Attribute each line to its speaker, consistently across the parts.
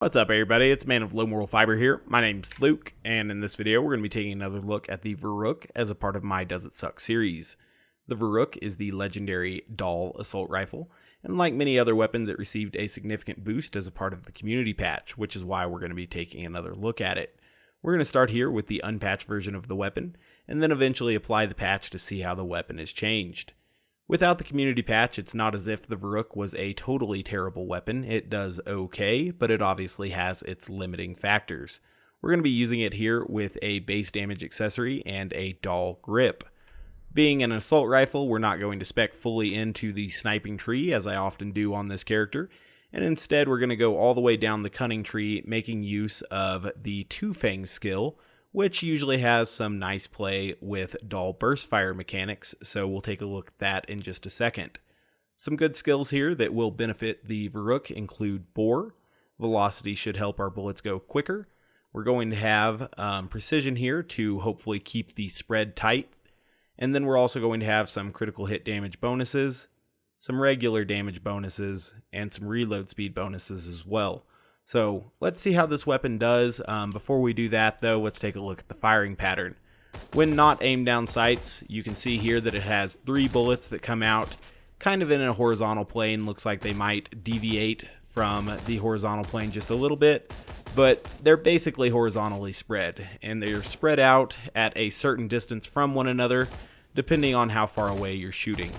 Speaker 1: What's up, everybody? It's Man of Low Moral Fiber here. My name's Luke, and in this video we're going to be taking another look at the Veruc as a part of my Does It Suck series. The Veruc is the Legendary Dahl Assault Rifle, and like many other weapons it received a significant boost as a part of the community patch, which is why we're going to be taking another look at it. We're going to start here with the unpatched version of the weapon, and then eventually apply the patch to see how the weapon has changed. Without the community patch, it's not as if the Veruc was a totally terrible weapon. It does okay, but it obviously has its limiting factors. We're going to be using it here with a base damage accessory and a Dahl grip. Being an assault rifle, we're not going to spec fully into the sniping tree, as I often do on this character, and instead we're going to go all the way down the cunning tree, making use of the Two Fang skill, which usually has some nice play with Dahl burst fire mechanics, so we'll take a look at that in just a second. Some good skills here that will benefit the Veruc include bore. Velocity should help our bullets go quicker. We're going to have precision here to hopefully keep the spread tight. And then we're also going to have some critical hit damage bonuses, some regular damage bonuses, and some reload speed bonuses as well. So let's see how this weapon does. Before we do that though, let's take a look at the firing pattern. When not aimed down sights, you can see here that it has 3 bullets that come out kind of in a horizontal plane. Looks like they might deviate from the horizontal plane just a little bit, but they're basically horizontally spread, and they're spread out at a certain distance from one another depending on how far away you're shooting.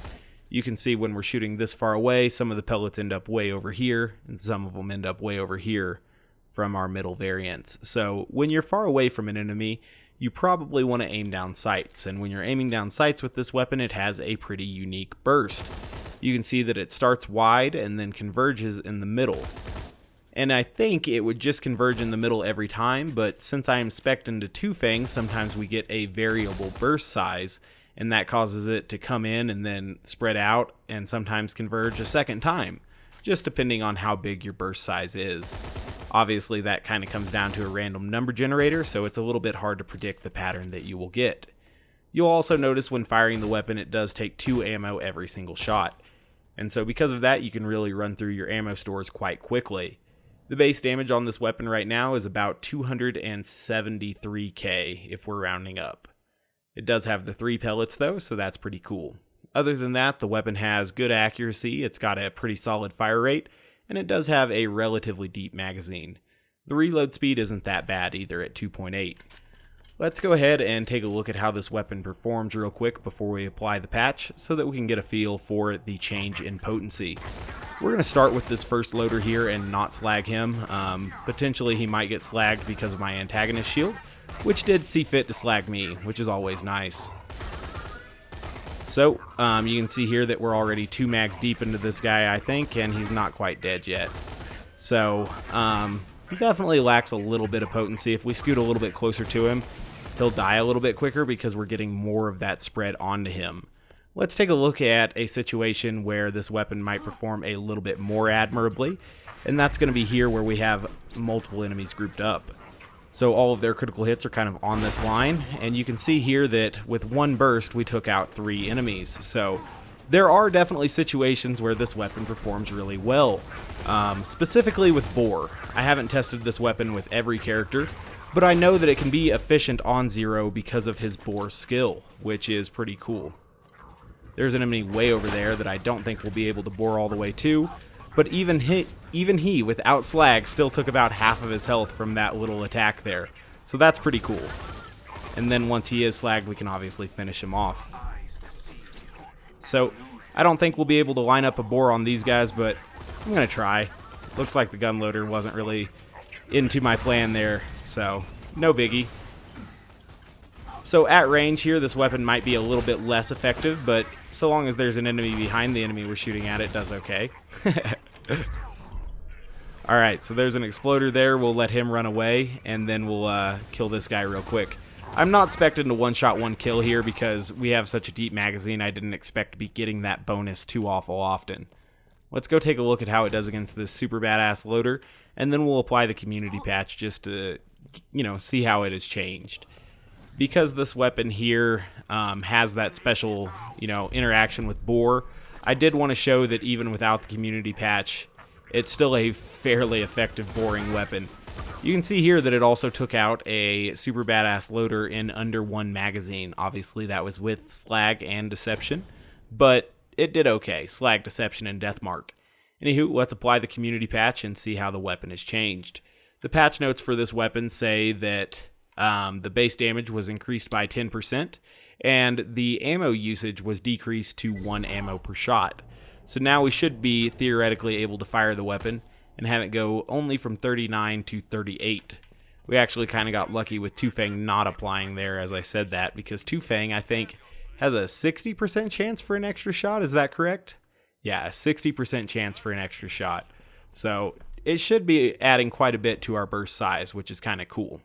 Speaker 1: You can see when we're shooting this far away, some of the pellets end up way over here, and some of them end up way over here from our middle variants. So when you're far away from an enemy, you probably want to aim down sights. And when you're aiming down sights with this weapon, it has a pretty unique burst. You can see that it starts wide and then converges in the middle. And I think it would just converge in the middle every time, but since I am spec'd into Two Fang, sometimes we get a variable burst size, and that causes it to come in and then spread out and sometimes converge a second time, just depending on how big your burst size is. Obviously that kind of comes down to a random number generator, so it's a little bit hard to predict the pattern that you will get. You'll also notice when firing the weapon it does take 2 ammo every single shot, and so because of that you can really run through your ammo stores quite quickly. The base damage on this weapon right now is about 273k if we're rounding up. It does have the 3 pellets though, so that's pretty cool. Other than that, the weapon has good accuracy, it's got a pretty solid fire rate, and it does have a relatively deep magazine. The reload speed isn't that bad either at 2.8. Let's go ahead and take a look at how this weapon performs real quick before we apply the patch, so that we can get a feel for the change in potency. We're going to start with this first loader here and not slag him. Potentially he might get slagged because of my antagonist shield, which did see fit to slag me, which is always nice. So, you can see here that we're already 2 mags deep into this guy, I think, and he's not quite dead yet. So, he definitely lacks a little bit of potency. If we scoot a little bit closer to him, he'll die a little bit quicker because we're getting more of that spread onto him. Let's take a look at a situation where this weapon might perform a little bit more admirably, and that's going to be here where we have multiple enemies grouped up. So all of their critical hits are kind of on this line, and you can see here that with 1 burst we took out 3 enemies. So there are definitely situations where this weapon performs really well, specifically with bore. I haven't tested this weapon with every character, but I know that it can be efficient on Zero because of his bore skill, which is pretty cool. There's an enemy way over there that I don't think will be able to bore all the way to, but even he, without slag, still took about half of his health from that little attack there. So that's pretty cool. And then once he is slagged, we can obviously finish him off. So I don't think we'll be able to line up a bore on these guys, but I'm going to try. Looks like the gun loader wasn't really into my plan there, so no biggie. So at range here, this weapon might be a little bit less effective, but so long as there's an enemy behind the enemy we're shooting at, it does okay. Alright, so there's an exploder there. We'll let him run away, and then we'll kill this guy real quick. I'm not expecting to one-shot one kill here because we have such a deep magazine. I didn't expect to be getting that bonus too awful often. Let's go take a look at how it does against this super badass loader, and then we'll apply the community patch just to, see how it has changed. Because this weapon here has that special, interaction with bore, I did want to show that even without the community patch, it's still a fairly effective boring weapon. You can see here that it also took out a super badass loader in under 1 magazine. Obviously that was with slag and deception, but it did okay. Slag, deception, and deathmark. Anywho, let's apply the community patch and see how the weapon has changed. The patch notes for this weapon say that the base damage was increased by 10%, and the ammo usage was decreased to 1 ammo per shot. So now we should be theoretically able to fire the weapon and have it go only from 39 to 38. We actually kind of got lucky with Two Fang not applying there as I said that, because Two Fang, I think, has a 60% chance for an extra shot. Is that correct? Yeah, a 60% chance for an extra shot. So it should be adding quite a bit to our burst size, which is kind of cool.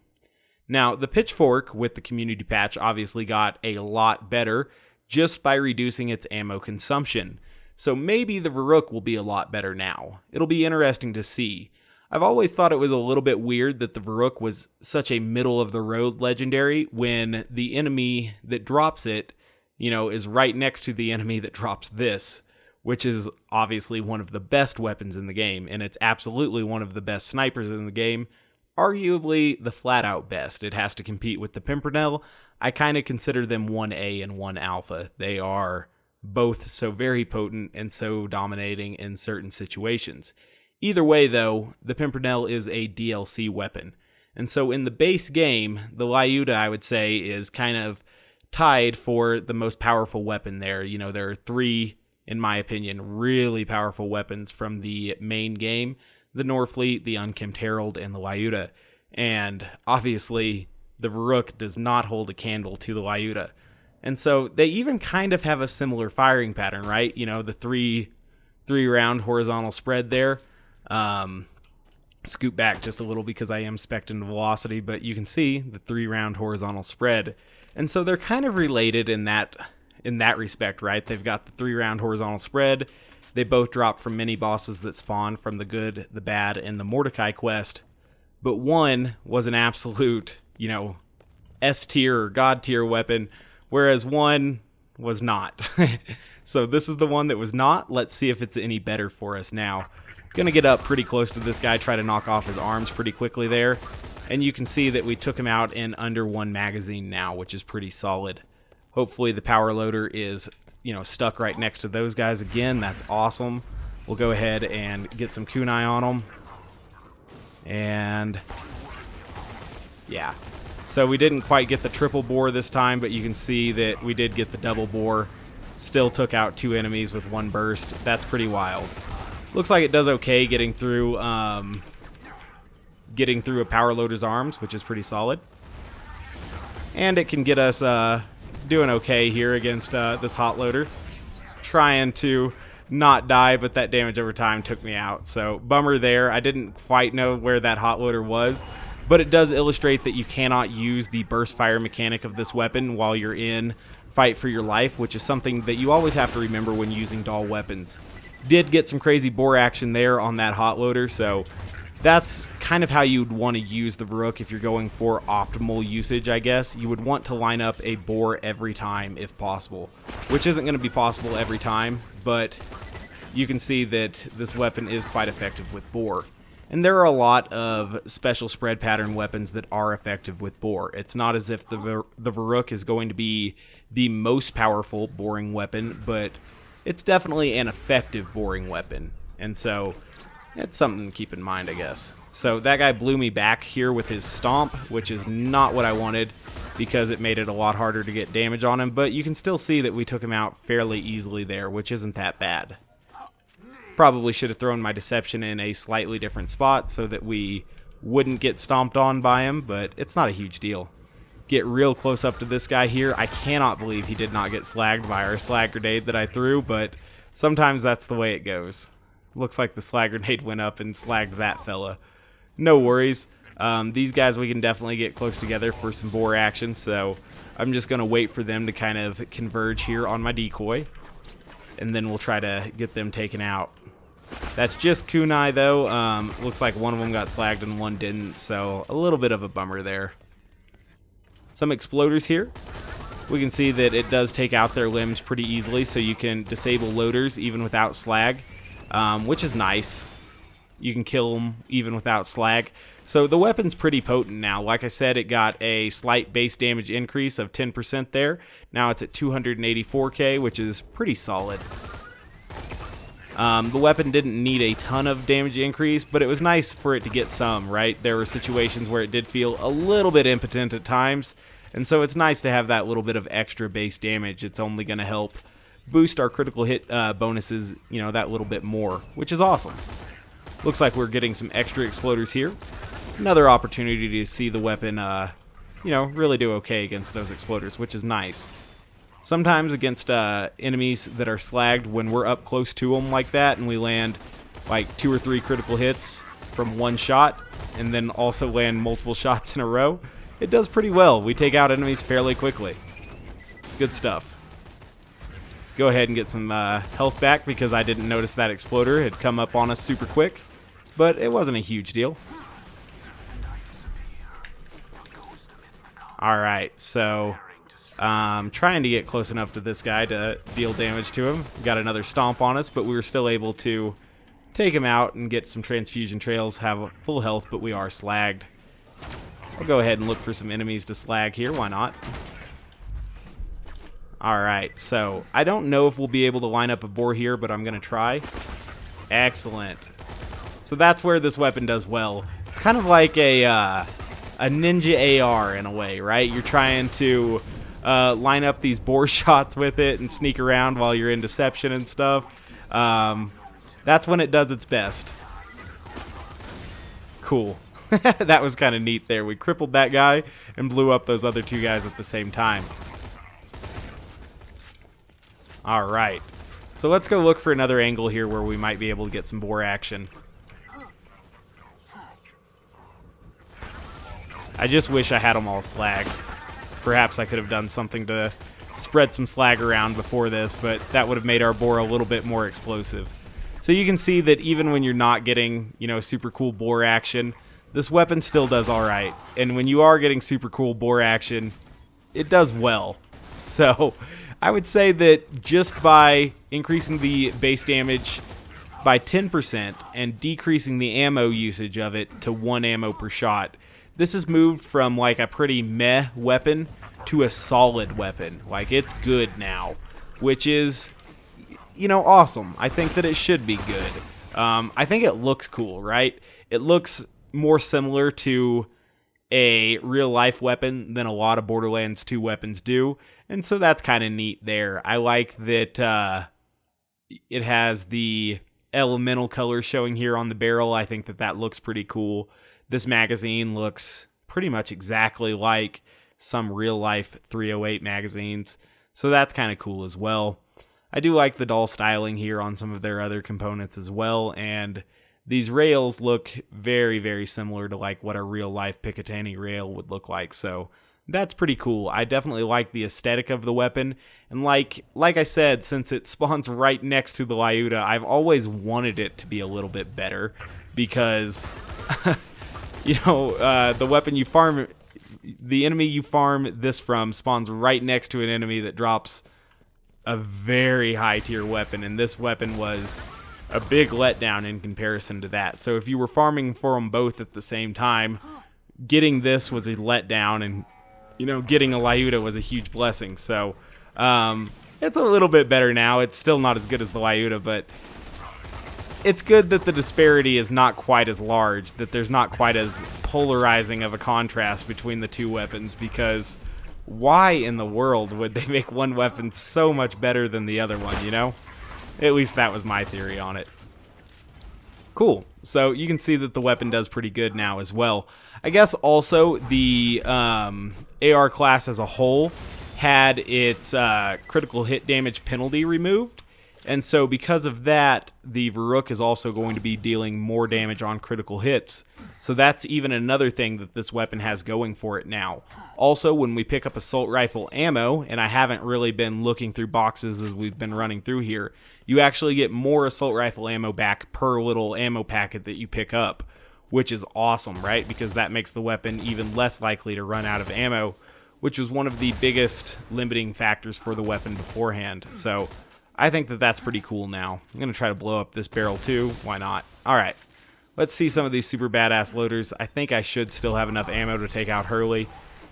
Speaker 1: Now, the pitchfork with the community patch obviously got a lot better just by reducing its ammo consumption. So maybe the Veruc will be a lot better now. It'll be interesting to see. I've always thought it was a little bit weird that the Veruc was such a middle-of-the-road legendary when the enemy that drops it, you know, is right next to the enemy that drops this, which is obviously one of the best weapons in the game, and it's absolutely one of the best snipers in the game, arguably the flat-out best. It has to compete with the Pimpernel. I kind of consider them 1A and 1 Alpha. They are both so very potent and so dominating in certain situations. Either way, though, the Pimpernel is a DLC weapon. And so in the base game, the Lyuda, I would say, is kind of tied for the most powerful weapon there. You know, there are 3, in my opinion, really powerful weapons from the main game: the Norfleet, the Unkempt Herald, and the Lyuda. And obviously, the Veruc does not hold a candle to the Lyuda. And so they even kind of have a similar firing pattern, right? You know, the three round horizontal spread there. Scoot back just a little because I am spec'ing the velocity, but you can see the 3 round horizontal spread. And so they're kind of related in that respect, right? They've got the 3 round horizontal spread. They both drop from mini bosses that spawn from the good, the bad, and the Mordecai quest. But one was an absolute, you know, S tier or God tier weapon, whereas one was not. So this is the one that was not. Let's see if it's any better for us now. Gonna get up pretty close to this guy, try to knock off his arms pretty quickly there. And you can see that we took him out in under 1 magazine now, which is pretty solid. Hopefully the power loader is, you know, stuck right next to those guys again. That's awesome. We'll go ahead and get some kunai on them. And yeah. So we didn't quite get the triple bore this time, but you can see that we did get the double bore. Still took out 2 enemies with 1 burst. That's pretty wild. Looks like it does okay getting through a power loader's arms, which is pretty solid. And it can get us doing okay here against this hot loader. Trying to not die, but that damage over time took me out. So bummer there. I didn't quite know where that hot loader was, but it does illustrate that you cannot use the burst fire mechanic of this weapon while you're in fight for your life, which is something that you always have to remember when using Dahl weapons. Did get some crazy bore action there on that hot loader, so that's kind of how you'd want to use the Veruc if you're going for optimal usage, I guess. You would want to line up a bore every time if possible, which isn't going to be possible every time, but you can see that this weapon is quite effective with bore. And there are a lot of special spread pattern weapons that are effective with bore. It's not as if the Veruc is going to be the most powerful boring weapon, but it's definitely an effective boring weapon. And so it's something to keep in mind, I guess. So that guy blew me back here with his stomp, which is not what I wanted because it made it a lot harder to get damage on him. But you can still see that we took him out fairly easily there, which isn't that bad. Probably should have thrown my deception in a slightly different spot so that we wouldn't get stomped on by him, but it's not a huge deal. Get real close up to this guy here. I cannot believe he did not get slagged by our slag grenade that I threw, but sometimes that's the way it goes. Looks like the slag grenade went up and slagged that fella. No worries. These guys we can definitely get close together for some bore action, so I'm just going to wait for them to kind of converge here on my decoy, and then we'll try to get them taken out. That's just kunai though. Looks like one of them got slagged and one didn't, so a little bit of a bummer there. Some exploders here. We can see that it does take out their limbs pretty easily, so you can disable loaders even without slag, which is nice. You can kill them even without slag. So the weapon's pretty potent now. Like I said, it got a slight base damage increase of 10% there. Now it's at 284k, which is pretty solid. The weapon didn't need a ton of damage increase, but it was nice for it to get some, right? There were situations where it did feel a little bit impotent at times, and so it's nice to have that little bit of extra base damage. It's only going to help boost our critical hit bonuses, you know, that little bit more, which is awesome. Looks like we're getting some extra exploders here. Another opportunity to see the weapon, you know, really do okay against those exploders, which is nice. Sometimes against enemies that are slagged, when we're up close to them like that and we land like 2 or 3 critical hits from one shot and then also land multiple shots in a row, it does pretty well. We take out enemies fairly quickly. It's good stuff. Go ahead and get some health back because I didn't notice that exploder had come up on us super quick, but it wasn't a huge deal. Alright, so trying to get close enough to this guy to deal damage to him. Got another stomp on us, but we were still able to take him out and get some transfusion trails, have a full health, but we are slagged. I'll go ahead and look for some enemies to slag here, why not? Alright, so I don't know if we'll be able to line up a boar here, but I'm going to try. Excellent. So that's where this weapon does well. It's kind of like a ninja AR in a way, right? You're trying to line up these boar shots with it and sneak around while you're in deception and stuff. That's when it does its best. Cool. That was kind of neat there. We crippled that guy and blew up those other 2 guys at the same time. Alright. So let's go look for another angle here where we might be able to get some boar action. I just wish I had them all slagged. Perhaps I could have done something to spread some slag around before this, but that would have made our boar a little bit more explosive. So you can see that even when you're not getting, you know, super cool boar action, this weapon still does alright. And when you are getting super cool boar action, it does well. So I would say that just by increasing the base damage by 10% and decreasing the ammo usage of it to 1 ammo per shot, this has moved from like a pretty meh weapon to a solid weapon. Like, it's good now, which is, you know, awesome. I think that it should be good. I think it looks cool, right? It looks more similar to a real-life weapon than a lot of Borderlands 2 weapons do, and so that's kind of neat there. I like that it has the elemental color showing here on the barrel. I think that that looks pretty cool. This magazine looks pretty much exactly like some real-life 308 magazines, so that's kind of cool as well. I do like the Dahl styling here on some of their other components as well, and these rails look very, very similar to like what a real-life Picatinny rail would look like, so that's pretty cool. I definitely like the aesthetic of the weapon, and like I said, since it spawns right next to the Lyuda, I've always wanted it to be a little bit better, because you know, the weapon you farm, the enemy you farm this from spawns right next to an enemy that drops a very high tier weapon, and this weapon was a big letdown in comparison to that. So if you were farming for them both at the same time, getting this was a letdown, and, you know, getting a Lyuda was a huge blessing. So it's a little bit better now. It's still not as good as the Lyuda, but it's good that the disparity is not quite as large, that there's not quite as polarizing of a contrast between the two weapons, because why in the world would they make one weapon so much better than the other one, you know? At least that was my theory on it. Cool. So you can see that the weapon does pretty good now as well. I guess also the AR class as a whole had its critical hit damage penalty removed. And so because of that, the Veruc is also going to be dealing more damage on critical hits. So that's even another thing that this weapon has going for it now. Also, when we pick up assault rifle ammo, and I haven't really been looking through boxes as we've been running through here, you actually get more assault rifle ammo back per little ammo packet that you pick up, which is awesome, right? Because that makes the weapon even less likely to run out of ammo, which was one of the biggest limiting factors for the weapon beforehand. So I think that that's pretty cool now. I'm going to try to blow up this barrel too. Why not? All right. Let's see some of these super badass loaders. I think I should still have enough ammo to take out Hurley.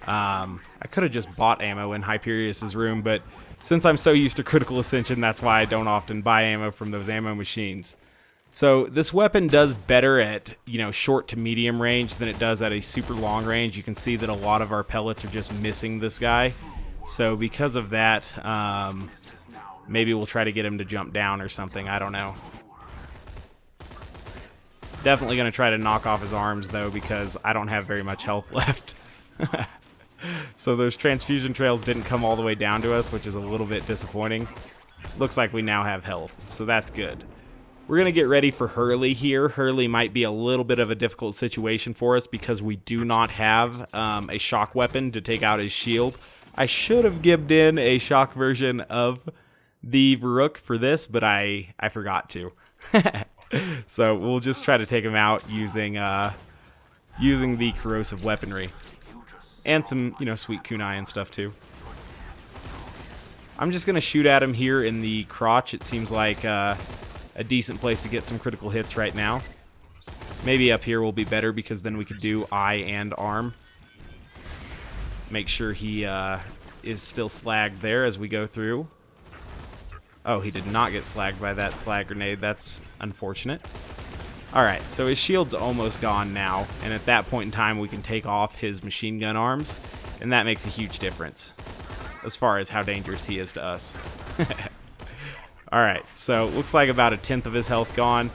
Speaker 1: I could have just bought ammo in Hyperious's room, but since I'm so used to Critical Ascension, that's why I don't often buy ammo from those ammo machines. So this weapon does better at, short to medium range than it does at a super long range. You can see that a lot of our pellets are just missing this guy. So because of that, maybe we'll try to get him to jump down or something. I don't know. Definitely going to try to knock off his arms, though, because I don't have very much health left. So those transfusion trails didn't come all the way down to us, which is a little bit disappointing. Looks like we now have health, so that's good. We're going to get ready for Hurley here. Hurley might be a little bit of a difficult situation for us because we do not have a shock weapon to take out his shield. I should have gibbed in a shock version of the Veruc for this, but I forgot to. So we'll just try to take him out using the corrosive weaponry. And some, sweet kunai and stuff too. I'm just going to shoot at him here in the crotch. It seems like a decent place to get some critical hits right now. Maybe up here will be better because then we could do eye and arm. Make sure he is still slagged there as we go through. Oh, he did not get slagged by that slag grenade. That's unfortunate. Alright, so his shield's almost gone now, and at that point in time we can take off his machine gun arms, and that makes a huge difference as far as how dangerous he is to us. Alright, so looks like about 1/10 of his health gone.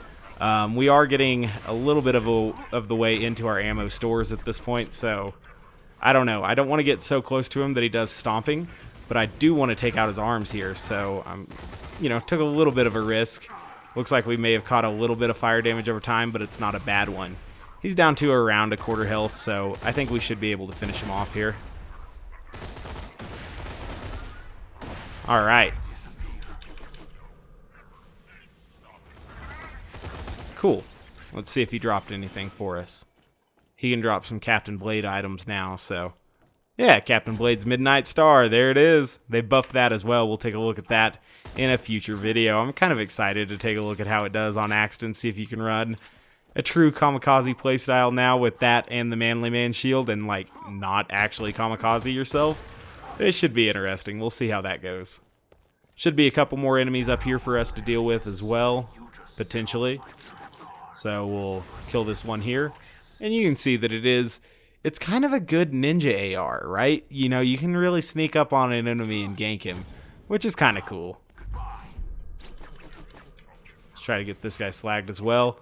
Speaker 1: We are getting a little bit of the way into our ammo stores at this point, so I don't know. I don't want to get so close to him that he does stomping, but I do want to take out his arms here, so took a little bit of a risk. Looks like we may have caught a little bit of fire damage over time, but it's not a bad one. He's down to around 1/4 health, so I think we should be able to finish him off here. Alright. Cool. Let's see if he dropped anything for us. He can drop some Captain Blade items now, so... Yeah, Captain Blade's Midnight Star, there it is. They buffed that as well. We'll take a look at that in a future video. I'm kind of excited to take a look at how it does on Axton, see if you can run a true kamikaze playstyle now with that and the Manly Man shield and, not actually kamikaze yourself. It should be interesting. We'll see how that goes. Should be a couple more enemies up here for us to deal with as well, potentially. So we'll kill this one here. And you can see that it's kind of a good ninja AR, right? You can really sneak up on an enemy and gank him, which is kind of cool. Let's try to get this guy slagged as well.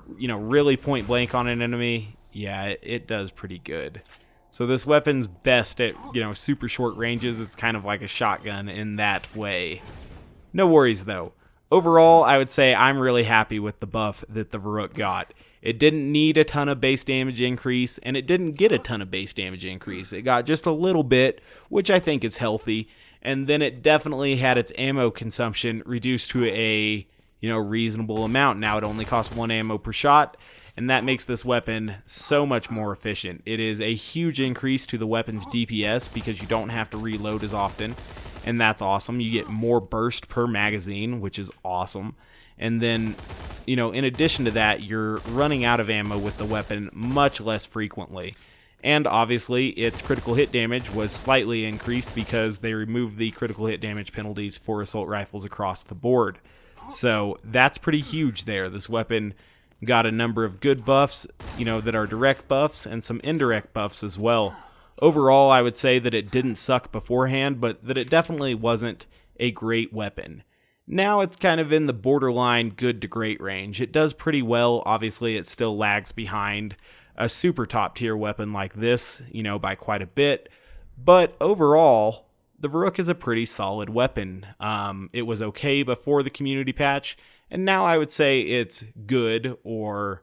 Speaker 1: Really point blank on an enemy. Yeah, it does pretty good. So this weapon's best at, super short ranges. It's kind of like a shotgun in that way. No worries, though. Overall, I would say I'm really happy with the buff that the Veruc got. It didn't need a ton of base damage increase, and it didn't get a ton of base damage increase. It got just a little bit, which I think is healthy, and then it definitely had its ammo consumption reduced to a, reasonable amount. Now it only costs 1 ammo per shot, and that makes this weapon so much more efficient. It is a huge increase to the weapon's DPS because you don't have to reload as often, and that's awesome. You get more burst per magazine, which is awesome. And then, in addition to that, you're running out of ammo with the weapon much less frequently. And obviously, its critical hit damage was slightly increased because they removed the critical hit damage penalties for assault rifles across the board. So that's pretty huge there. This weapon got a number of good buffs, that are direct buffs and some indirect buffs as well. Overall, I would say that it didn't suck beforehand, but that it definitely wasn't a great weapon. Now it's kind of in the borderline good to great range. It does pretty well. Obviously, it still lags behind a super top tier weapon like this, by quite a bit. But overall, the Veruc is a pretty solid weapon. It was okay before the community patch, and now I would say it's good or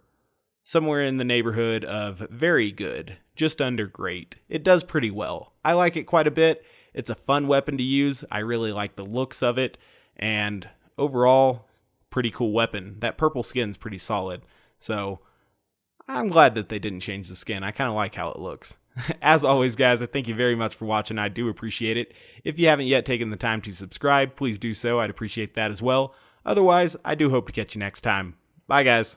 Speaker 1: somewhere in the neighborhood of very good, just under great. It does pretty well. I like it quite a bit. It's a fun weapon to use. I really like the looks of it. And overall, pretty cool weapon. That purple skin's pretty solid. So I'm glad that they didn't change the skin. I kind of like how it looks. As always, guys, I thank you very much for watching. I do appreciate it. If you haven't yet taken the time to subscribe, please do so. I'd appreciate that as well. Otherwise, I do hope to catch you next time. Bye, guys.